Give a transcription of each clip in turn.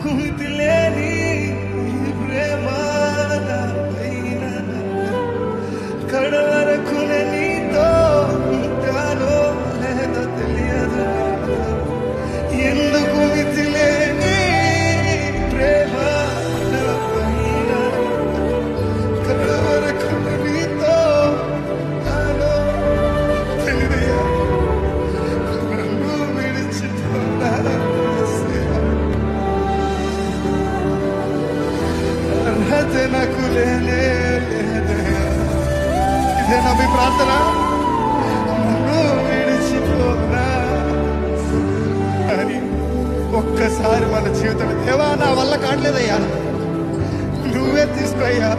కుమితి లేని ప్రేమ పైన కడ వరకు నీతో ఉంటానో లేదో తెలియదు. ఎందుకు మితి లేని ప్రేమ పైన కడ వరకు నీతో ఉంటానో తెలియదు. నన్ను విడిచిపోనా అర్హత నాకు లేనే లేదయా. ఇదేనా మీ ప్రార్థన? నన్ను విడిచిపోనా అని ఒక్కసారి మన జీవితం, దేవా నా వల్ల కావట్లేదయ్యా, నువ్వే తీసుకోయ్యా,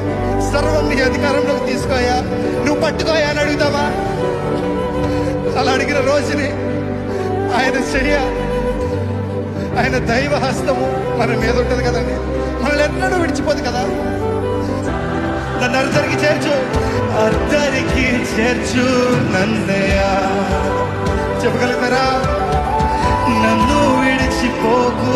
సర్వం నీ అధికారంలోకి తీసుకోయా, నువ్వు పట్టుకోయా అని అడుగుతావా? అలా అడిగిన రోజుని ఆయన ఆయన దైవ హస్తము మన మీద ఉంటుంది కదండి, మనల్ని ఎన్నడూ విడిచిపోదు కదా. నన్ను అద్దరికి చేర్చు, అద్దరికి చేర్చు నన్నయ్యా. చెప్పగలుగుతారా? నన్ను విడిచిపోకు